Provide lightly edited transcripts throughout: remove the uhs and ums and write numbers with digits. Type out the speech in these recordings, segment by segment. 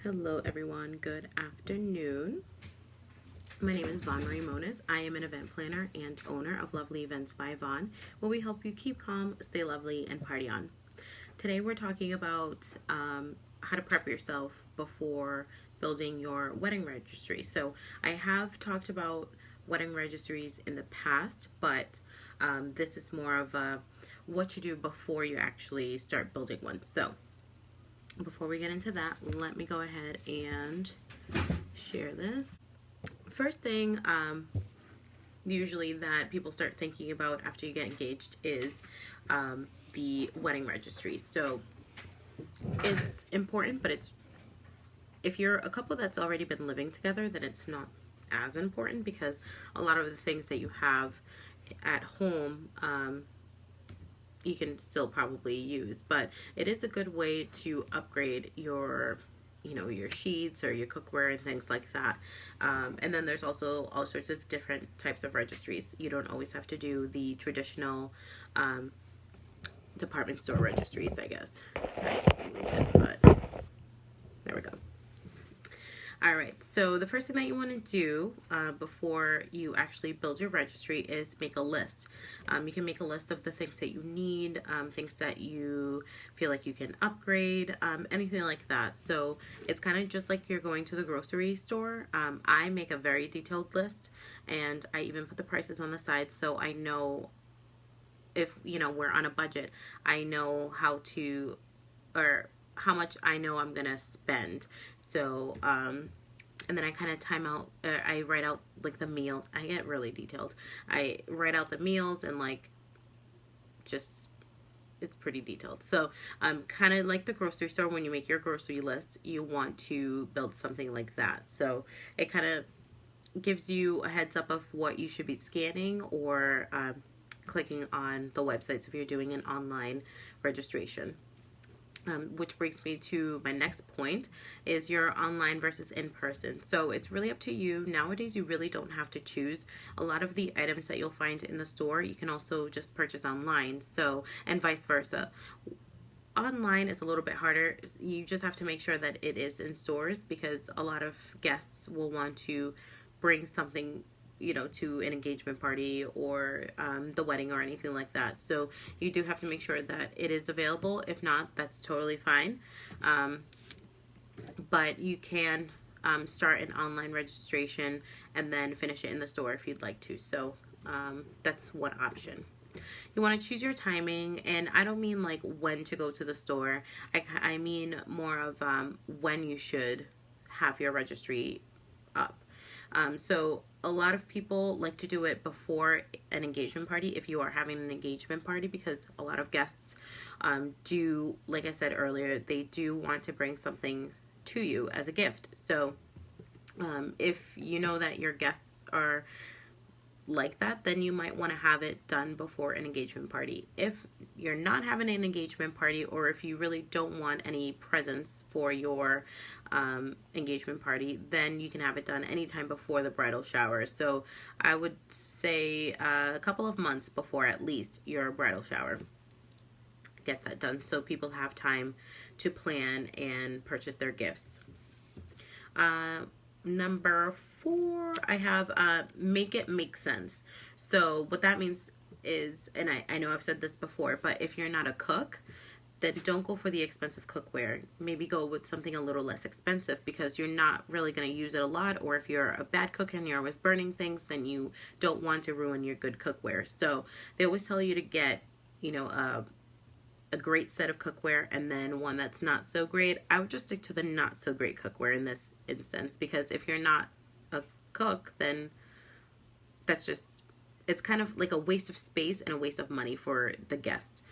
Hello everyone, good afternoon. My name is Vaughn Marie Moniz. I am an event planner and owner of Lovely Events by Vaughn, where we help you keep calm, stay lovely, and party on. Today we're talking about how to prep yourself before building your wedding registry. So I have talked about wedding registries in the past, but this is more of what you do before you actually start building one. So before we get into that, let me go ahead and share this. First thing usually that people start thinking about after you get engaged is the wedding registry. So it's important, but if you're a couple that's already been living together, then it's not as important, because a lot of the things that you have at home you can still probably use, but it is a good way to upgrade your your sheets or your cookware and things like that. And then there's also all sorts of different types of registries. You don't always have to do the traditional department store registries, I guess. Sorry, I can't read this, but there we go. All right, so the first thing that you want to do before you actually build your registry is make a list. You can make a list of the things that you need, things that you feel like you can upgrade, anything like that. So it's kind of just like you're going to the grocery store. I make a very detailed list, and I even put the prices on the side, so I know if we're on a budget, I know how much I know I'm gonna spend. So and then I kind of I write out like the meals. I get really detailed. I write out the meals and it's pretty detailed. So kind of like the grocery store, when you make your grocery list, you want to build something like that. So it kind of gives you a heads up of what you should be scanning or clicking on the websites if you're doing an online registration. Which brings me to my next point, is your online versus in-person. So it's really up to you. Nowadays, you really don't have to choose. A lot of the items that you'll find in the store, you can also just purchase online. So, and vice versa. Online is a little bit harder. You just have to make sure that it is in stores, because a lot of guests will want to bring something to an engagement party or the wedding or anything like that. So you do have to make sure that it is available. If not, that's totally fine. But you can start an online registration and then finish it in the store if you'd like to. So that's one option. You want to choose your timing, and I don't mean like when to go to the store. I mean more of when you should have your registry up. So a lot of people like to do it before an engagement party, if you are having an engagement party, because a lot of guests do, like I said earlier, they do want to bring something to you as a gift. So if you know that your guests are like that, then you might want to have it done before an engagement party. If you're not having an engagement party, or if you really don't want any presents for your engagement party, then you can have it done anytime before the bridal shower. So I would say a couple of months before, at least, your bridal shower. Get that done so people have time to plan and purchase their gifts. Number 4, I have make it make sense. So what that means is, and I know I've said this before, but if you're not a cook, then don't go for the expensive cookware. Maybe go with something a little less expensive, because you're not really going to use it a lot. Or if you're a bad cook and you're always burning things, then you don't want to ruin your good cookware. So they always tell you to get a great set of cookware and then one that's not so great. I would just stick to the not so great cookware in this instance, because if you're not a cook, then it's kind of like a waste of space and a waste of money for the guests.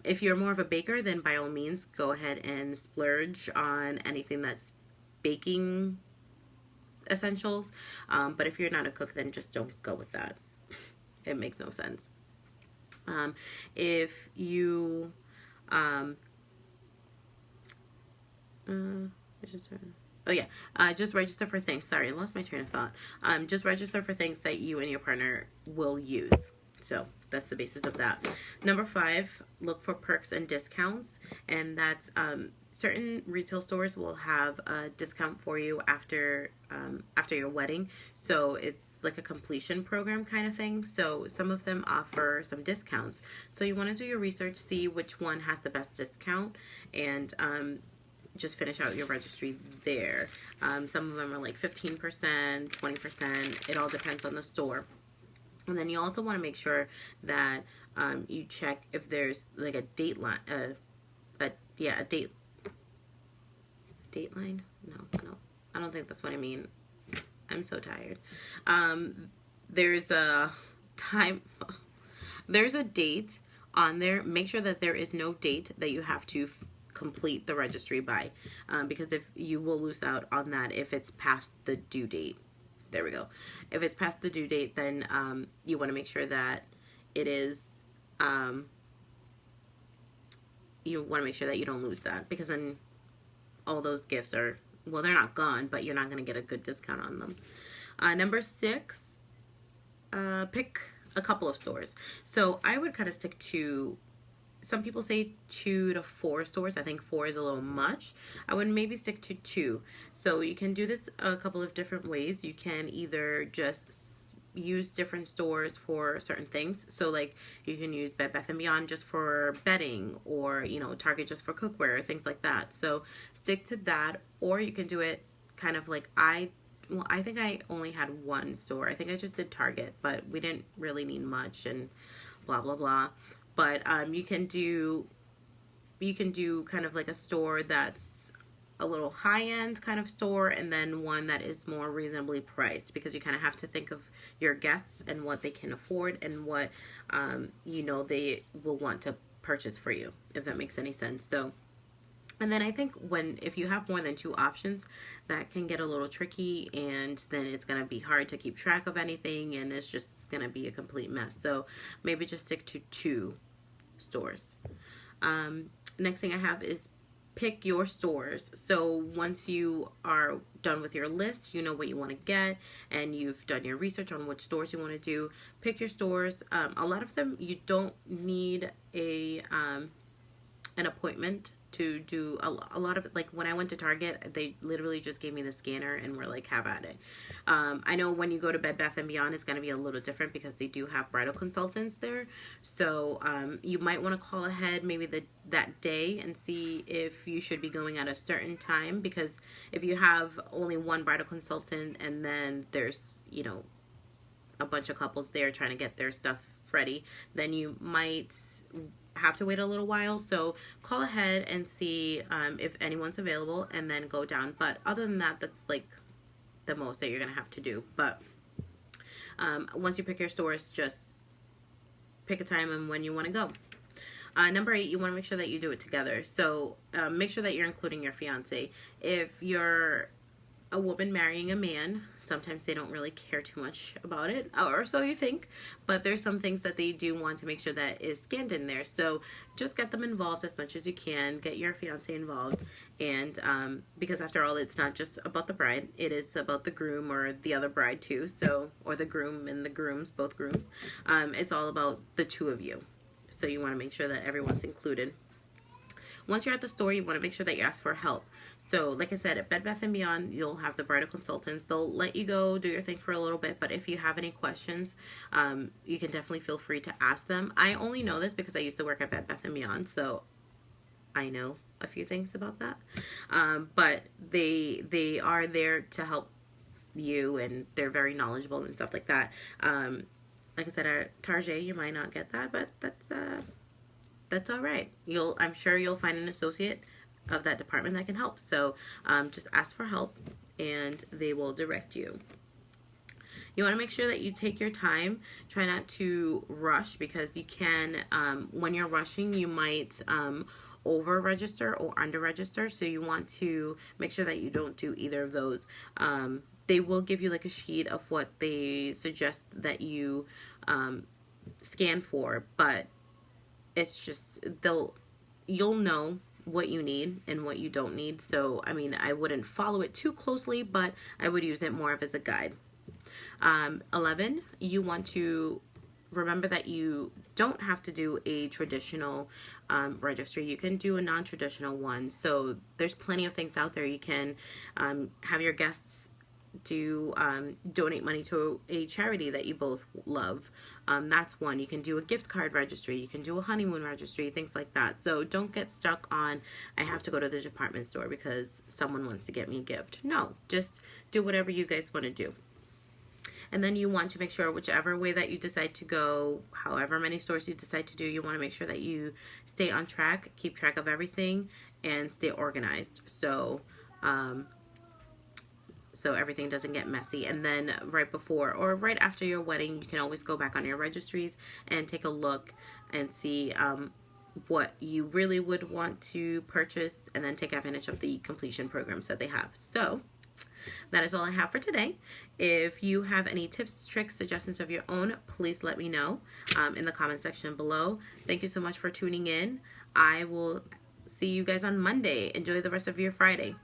If you're more of a baker, then by all means go ahead and splurge on anything that's baking essentials. But if you're not a cook, then just don't go with that. It makes no sense. If you just register for things. Sorry, I lost my train of thought. Just register for things that you and your partner will use. So that's the basis of that. Number 5, look for perks and discounts, and that's certain retail stores will have a discount for you after your wedding. So it's like a completion program kind of thing. So some of them offer some discounts. So you want to do your research, see which one has the best discount, and just finish out your registry there. Some of them are like 15%, 20%. It all depends on the store. And then you also want to make sure that you check if there's like a dateline, dateline. No, I don't think that's what I mean. I'm so tired. There's a time. There's a date on there. Make sure that there is no date that you have to complete the registry by, because if you will lose out on that if it's past the due date. There we go. If it's past the due date, then you want to make sure that it is, you want to make sure that you don't lose that, because then all those gifts are, well, they're not gone, but you're not going to get a good discount on them. Number 6, pick a couple of stores. So I would kind of stick to, some people say 2 to 4 stores. I think 4 is a little much. I would maybe stick to 2. So you can do this a couple of different ways. You can either just use different stores for certain things. So like you can use Bed Bath & Beyond just for bedding, or Target just for cookware, things like that. So stick to that. Or you can do it kind of like I think I only had one store. I think I just did Target, but we didn't really need much and blah blah blah. But you can do kind of like a store that's a little high-end kind of store, and then one that is more reasonably priced, because you kind of have to think of your guests and what they can afford and what they will want to purchase for you, if that makes any sense. So, and then I think if you have more than 2 options, that can get a little tricky, and then it's going to be hard to keep track of anything, and it's just going to be a complete mess. So maybe just stick to 2 stores. Next thing I have is pick your stores. So once you are done with your list, you know what you want to get, and you've done your research on which stores you want to do, pick your stores. A lot of them, you don't need an appointment to do a lot of it. Like when I went to Target, they literally just gave me the scanner and were like, have at it. I know when you go to Bed Bath & Beyond, it's going to be a little different because they do have bridal consultants there. So you might want to call ahead maybe that day and see if you should be going at a certain time, because if you have only one bridal consultant and then there's, a bunch of couples there trying to get their stuff ready, then you might have to wait a little while. So call ahead and see if anyone's available, and then go down. But other than that, that's like the most that you're gonna have to do. But once you pick your stores, just pick a time and when you want to go. Number 8, you want to make sure that you do it together. So make sure that you're including your fiance. If you're a woman marrying a man, sometimes they don't really care too much about it, or so you think, but there's some things that they do want to make sure that is scanned in there. So just get them involved as much as you can. Get your fiance involved, and because after all, it's not just about the bride, it is about the groom or the other bride too. So, or the groom and the grooms, both grooms. It's all about the 2 of you. So you want to make sure that everyone's included. Once you're at the store, you want to make sure that you ask for help. So, like I said, at Bed Bath & Beyond, you'll have the bridal consultants. They'll let you go do your thing for a little bit, but if you have any questions, you can definitely feel free to ask them. I only know this because I used to work at Bed Bath & Beyond, so I know a few things about that. But they are there to help you, and they're very knowledgeable and stuff like that. Like I said, at Target, you might not get that, but that's all right. I'm sure you'll find an associate of that department that can help. So just ask for help and they will direct you. You want to make sure that you take your time. Try not to rush, because you can, when you're rushing, you might over register or under register. So you want to make sure that you don't do either of those. They will give you like a sheet of what they suggest that you scan for, but it's just, you'll know what you need and what you don't need. So, I mean, I wouldn't follow it too closely, but I would use it more of as a guide. 11, you want to remember that you don't have to do a traditional registry. You can do a non-traditional one. So there's plenty of things out there. You can have your guests donate money to a charity that you both love. That's one. You can do a gift card registry. You can do a honeymoon registry, things like that. So don't get stuck on, I have to go to the department store because someone wants to get me a gift. No, just do whatever you guys want to do. And then you want to make sure, whichever way that you decide to go, however many stores you decide to do, you want to make sure that you stay on track, keep track of everything, and stay organized. So everything doesn't get messy. And then right before or right after your wedding, you can always go back on your registries and take a look and see what you really would want to purchase, and then take advantage of the completion programs that they have. So that is all I have for today. If you have any tips, tricks, suggestions of your own, please let me know in the comment section below. Thank you so much for tuning in. I will see you guys on Monday. Enjoy the rest of your Friday.